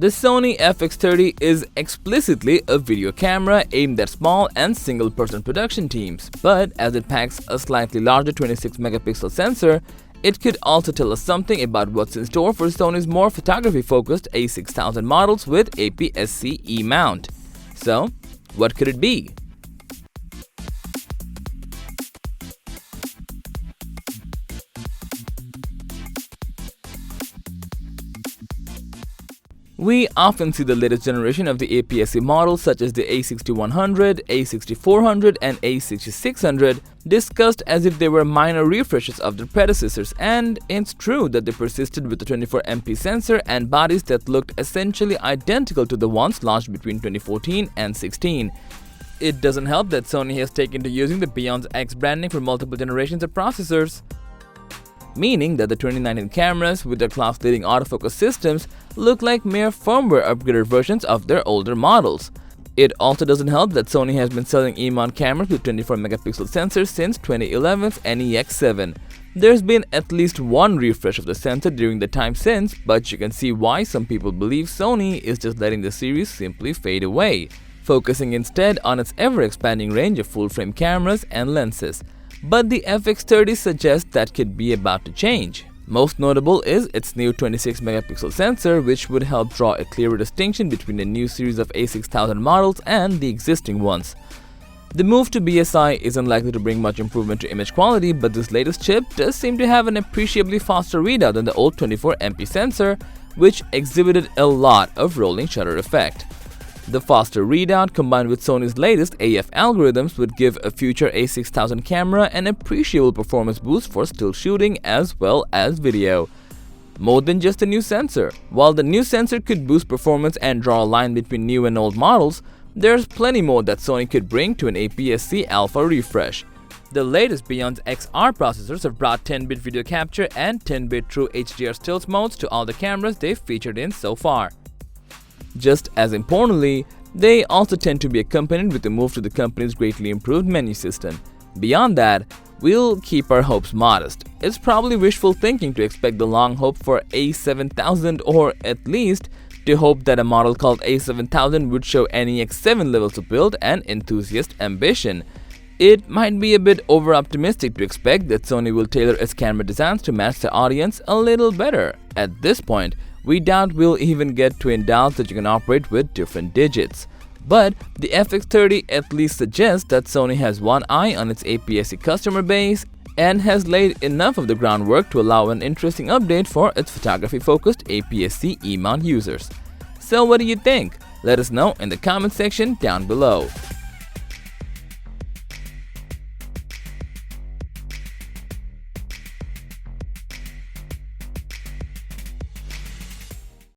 The Sony FX30 is explicitly a video camera aimed at small and single-person production teams, but as it packs a slightly larger 26-megapixel sensor, it could also tell us something about what's in store for Sony's more photography-focused A6000 models with APS-C E-mount. So, what could it be? We often see the latest generation of the APS-C models such as the A6100, A6400 and A6600 discussed as if they were minor refreshes of their predecessors, and it's true that they persisted with the 24MP sensor and bodies that looked essentially identical to the ones launched between 2014 and 16. It doesn't help that Sony has taken to using the Beyond X branding for multiple generations of processors, meaning that the 2019 cameras with their class-leading autofocus systems look like mere firmware upgraded versions of their older models. It also doesn't help that Sony has been selling E-mount cameras with 24-megapixel sensors since 2011's NEX7. There's been at least one refresh of the sensor during the time since, but you can see why some people believe Sony is just letting the series simply fade away, focusing instead on its ever-expanding range of full-frame cameras and lenses. But the FX30 suggests that could be about to change. Most notable is its new 26-megapixel sensor, which would help draw a clearer distinction between the new series of A6000 models and the existing ones. The move to BSI isn't likely to bring much improvement to image quality, but this latest chip does seem to have an appreciably faster readout than the old 24MP sensor, which exhibited a lot of rolling shutter effect. The faster readout combined with Sony's latest AF algorithms would give a future A6000 camera an appreciable performance boost for still shooting as well as video. More than just a new sensor. While the new sensor could boost performance and draw a line between new and old models, there's plenty more that Sony could bring to an APS-C alpha refresh. The latest Beyond XR processors have brought 10-bit video capture and 10-bit true HDR stills modes to all the cameras they've featured in so far. Just as importantly, they also tend to be accompanied with a move to the company's greatly improved menu system. Beyond that, we'll keep our hopes modest. It's probably wishful thinking to expect the long hope for A6000, or at least to hope that a model called A6000 would show NEX7 levels of build and enthusiast ambition. It might be a bit over-optimistic to expect that Sony will tailor its camera designs to match the audience a little better. At this point, we doubt we'll even get to indulge that you can operate with different digits. But the FX30 at least suggests that Sony has one eye on its APS-C customer base and has laid enough of the groundwork to allow an interesting update for its photography-focused APS-C E-mount users. So what do you think? Let us know in the comment section down below.